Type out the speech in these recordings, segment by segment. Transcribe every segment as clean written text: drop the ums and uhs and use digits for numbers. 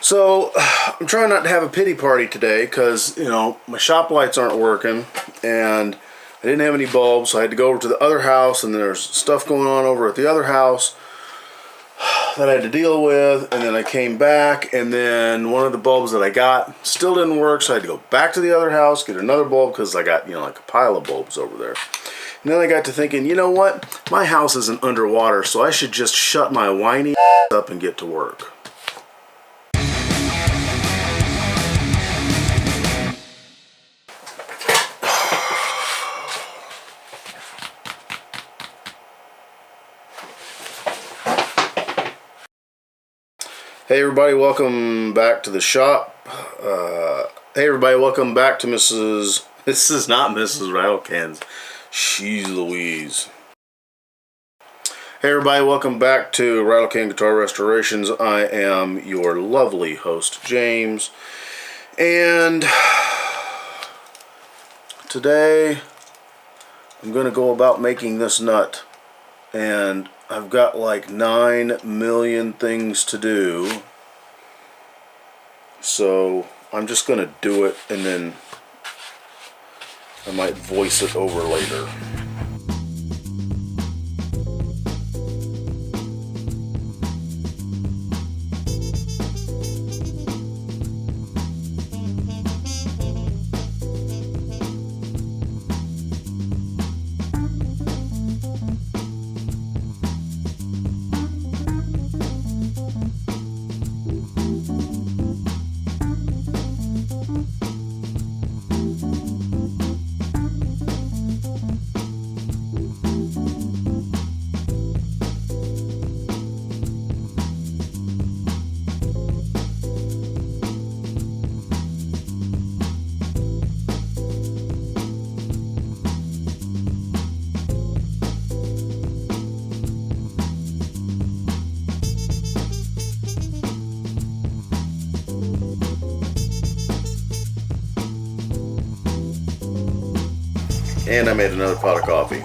So I'm trying not to have a pity party today because, you know, my shop lights aren't working and I didn't have any bulbs, so I had to go over to the other house, and there's stuff going on over at the other house that I had to deal with. And then I came back, and then one of the bulbs that I got still didn't work, so I had to go back to the other house, get another bulb, because I got, you know, like a pile of bulbs over there. And then I got to thinking, you know what, my house isn't underwater, so I should just shut my whiny up and get to work. Hey everybody, welcome back to the shop. Hey everybody, welcome back to Mrs. This is not Mrs. Rattlecan's. She's Louise. Hey everybody, welcome back to RATTLECAN Guitar Restorations. I am your lovely host, James. And today I'm going to go about making this nut. And I've got like 9 million things to do, so I'm just going to do it, and then I might voice it over later. And I made another pot of coffee.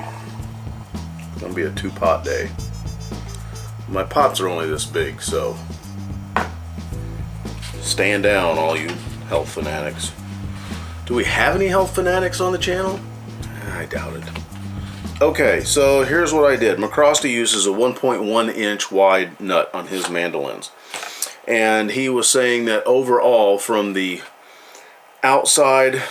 It's gonna be a 2-pot day. My pots are only this big, so stand down, all you health fanatics. Do we have any health fanatics on the channel? I doubt it. Okay, so here's what I did. MacRostie uses a 1.1 inch wide nut on his mandolins. And he was saying that overall, from the outside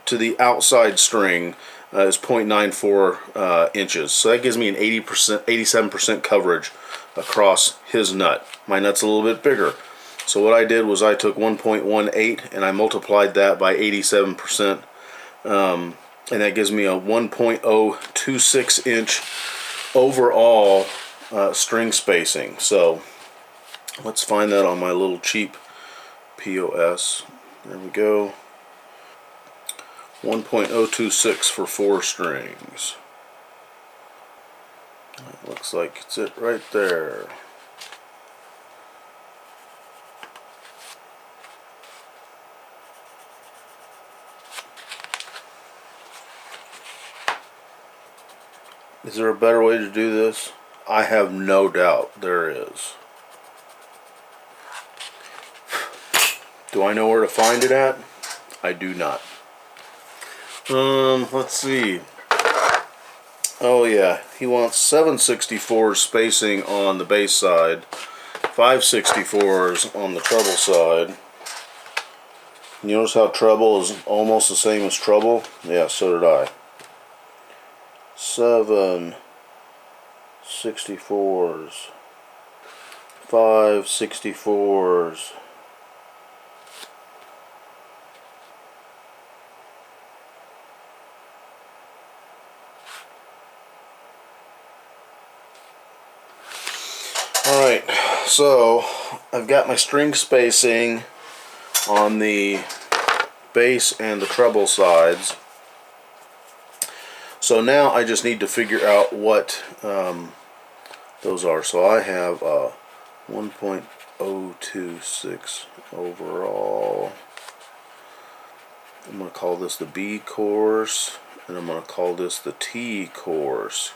to the outside string, is 0.94 inches. So that gives me an 87% coverage across his nut. My nut's a little bit bigger. So what I did was I took 1.18 and I multiplied that by 87%. And that gives me a 1.026 inch overall string spacing. So let's find that on my little cheap POS. There we go. 1.026 for 4 strings. It looks like it's it right there. Is there a better way to do this? I have no doubt there is. Do I know where to find it at? I do not. Let's see. Oh yeah, he wants 7/64 spacing on the bass side, 5/64s on the treble side. You notice how treble is almost the same as treble? Yeah, so did I. 7/64s, 5/64s. Alright, so I've got my string spacing on the bass and the treble sides. So now I just need to figure out what those are. So I have 1.026 overall. I'm going to call this the B course, and I'm going to call this the T course.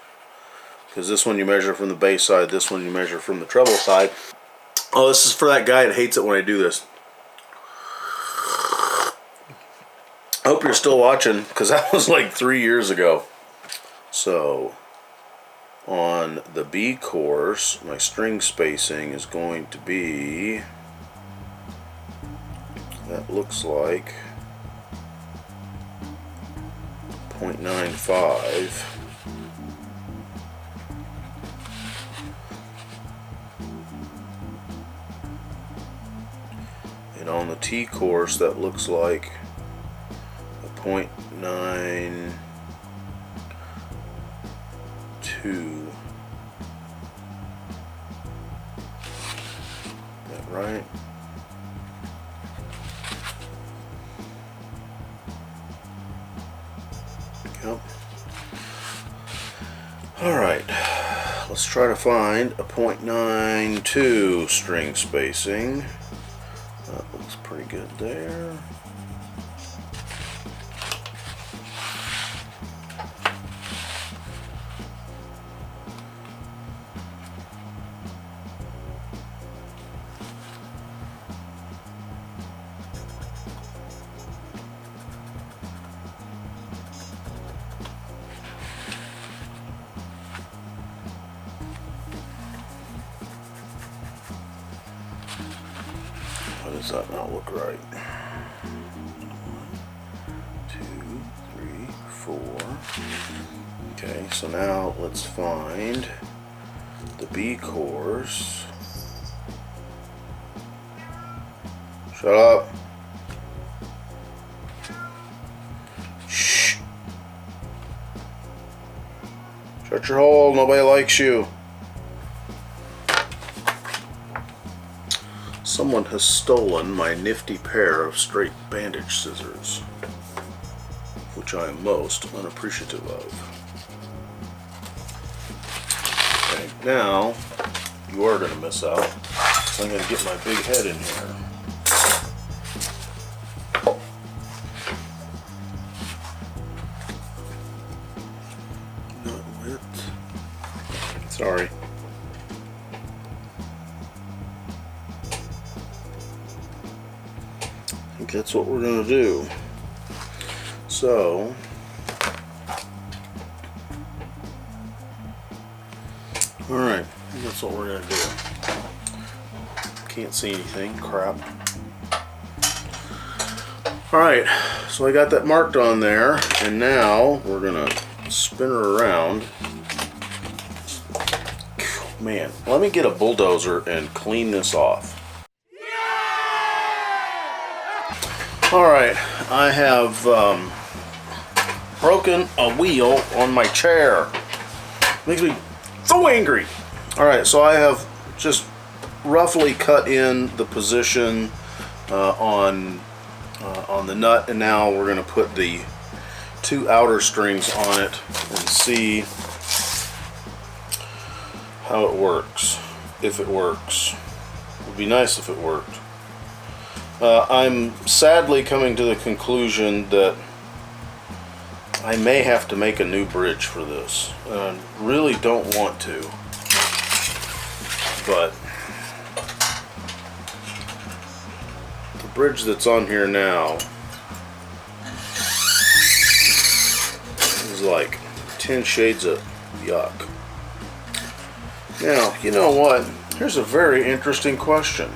Because this one you measure from the bass side, this one you measure from the treble side. Oh, this is for that guy that hates it when I do this. I hope you're still watching, because that was like 3 years ago. So, on the B course, my string spacing is going to be, that looks like 0.95. And on the T course, that looks like a 0.92. Is that right? Yep. Alright, let's try to find a 0.92 string spacing. That looks pretty good there. Why does that not look right? 1, 2, 3, 4. Okay, so now let's find the B course. Shut up. Shh. Shut your hole, nobody likes you. Someone has stolen my nifty pair of straight bandage scissors, which I am most unappreciative of. Okay, now you are going to miss out, so I'm going to get my big head in here. Not lit. Sorry. I think that's what we're going to do. So, alright, that's what we're going to do. Can't see anything, crap. Alright, so I got that marked on there, and now we're going to spin her around. Man, let me get a bulldozer and clean this off. Alright, I have broken a wheel on my chair. Makes me so angry. Alright, so I have just roughly cut in the position on the nut, and now we're going to put the two outer strings on it and see how it works, if it works. It would be nice if it worked. I'm sadly coming to the conclusion that I may have to make a new bridge for this. I really don't want to, but the bridge that's on here now is like 10 shades of yuck. Now, you know what? Here's a very interesting question.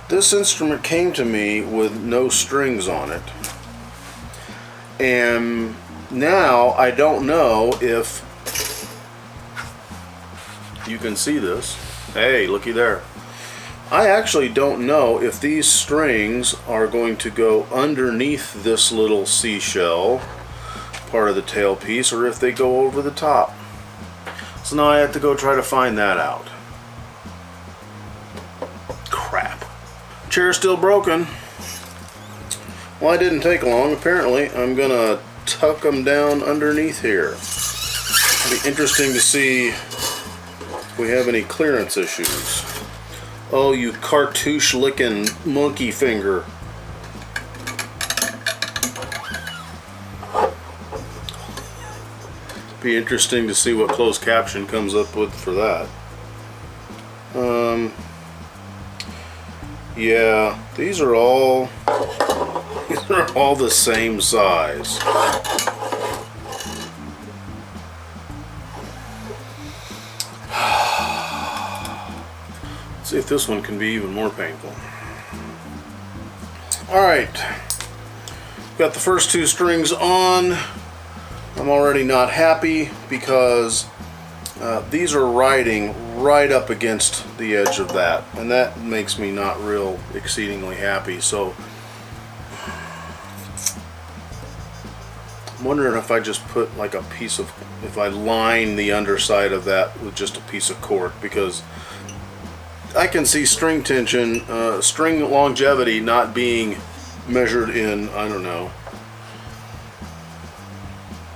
This instrument came to me with no strings on it, and now I don't know if you can see this. Hey, looky there. I actually don't know if these strings are going to go underneath this little seashell part of the tailpiece, or if they go over the top. So now I have to go try to find that out. Crap. Chair's still broken. Well, it didn't take long. Apparently, I'm gonna tuck them down underneath here. It'll be interesting to see if we have any clearance issues. Oh, you cartouche licking monkey finger. Be interesting to see what closed caption comes up with for that. Yeah, these are all the same size. Let's see if this one can be even more painful. Alright, got the first two strings on. I'm already not happy because these are riding right up against the edge of that, and that makes me not real exceedingly happy. So I'm wondering if I just put like a piece of, if I line the underside of that with just a piece of cork, because I can see string tension, string longevity not being measured in, I don't know,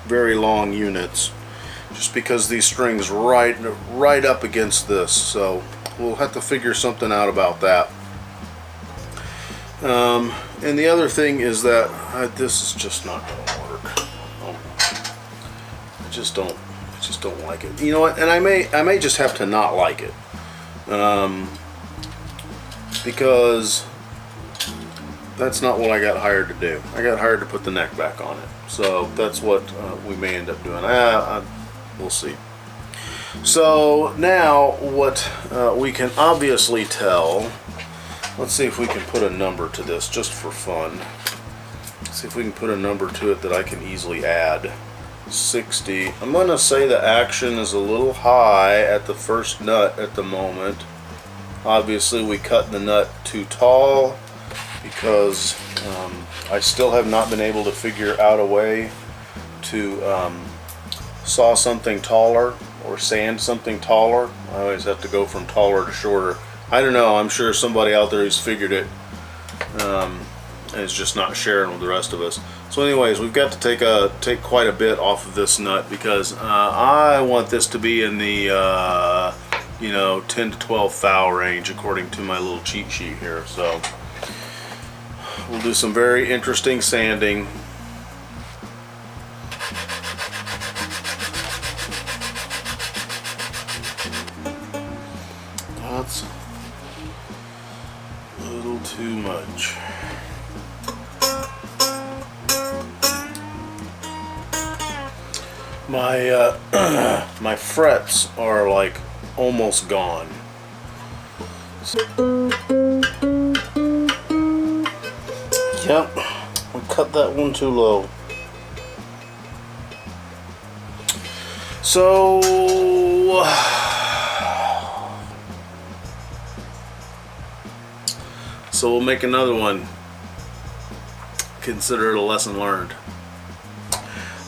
very long units, just because these strings right up against this. So we'll have to figure something out about that. And the other thing is that this is just not going to work. I just don't like it. You know what? And I may just have to not like it, because that's not what I got hired to do. I got hired to put the neck back on it. So that's what we may end up doing. We'll see. So now what we can obviously tell, let's see if we can put a number to this just for fun. Let's see if we can put a number to it that I can easily add. 60. I'm going to say the action is a little high at the first nut at the moment. Obviously we cut the nut too tall because I still have not been able to figure out a way to saw something taller or sand something taller. I always have to go from taller to shorter. I don't know, I'm sure somebody out there who's figured it and is just not sharing with the rest of us. So anyways, we've got to take quite a bit off of this nut because I want this to be in the 10 to 12 thou range according to my little cheat sheet here. So we'll do some very interesting sanding. That's a little too much. My my frets are like almost gone. Yep, we cut that one too low. So we'll make another one. Consider it a lesson learned.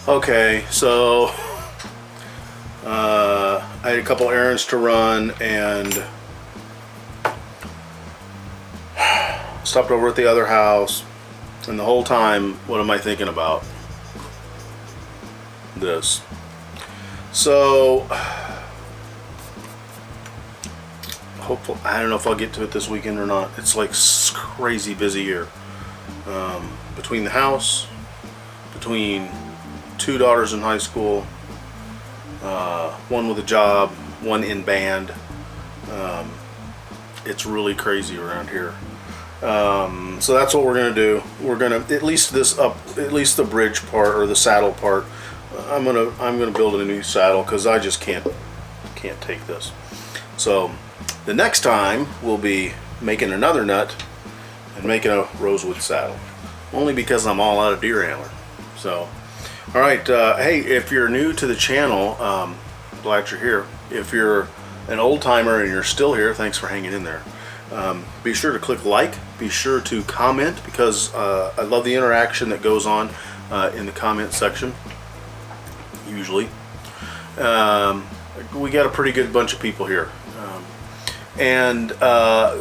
Okay, so I had a couple errands to run and stopped over at the other house, and the whole time, what am I thinking about? This. So hopefully, I don't know if I'll get to it this weekend or not. It's like crazy busy here. Between the house, between two daughters in high school, one with a job, one in band. It's really crazy around here. So that's what we're gonna do. We're gonna at least the bridge part or the saddle part. I'm gonna build a new saddle because I just can't take this. So the next time we'll be making another nut and making a rosewood saddle, only because I'm all out of deer antler. So all right, hey, if you're new to the channel, glad you're here. If you're an old timer and you're still here, thanks for hanging in there. Be sure to click like, be sure to comment, because I love the interaction that goes on in the comment section. Usually we got a pretty good bunch of people here, and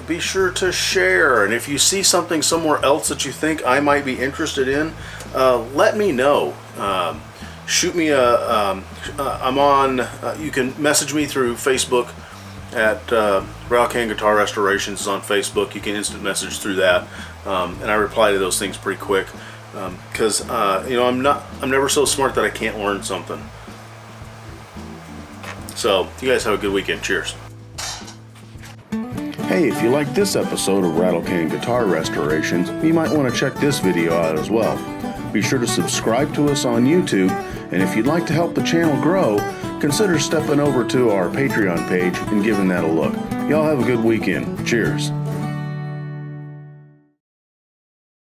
be sure to share, and if you see something somewhere else that you think I might be interested in, let me know. Shoot me I'm on, you can message me through Facebook at RATTLECAN Guitar Restorations is on Facebook. You can instant message through that, and I reply to those things pretty quick, because I'm never so smart that I can't learn something. So you guys have a good weekend. Cheers. Hey, if you like this episode of RATTLECAN Guitar Restorations, you might want to check this video out as well. Be sure to subscribe to us on YouTube, and if you'd like to help the channel grow, consider stepping over to our Patreon page and giving that a look. Y'all have a good weekend. Cheers.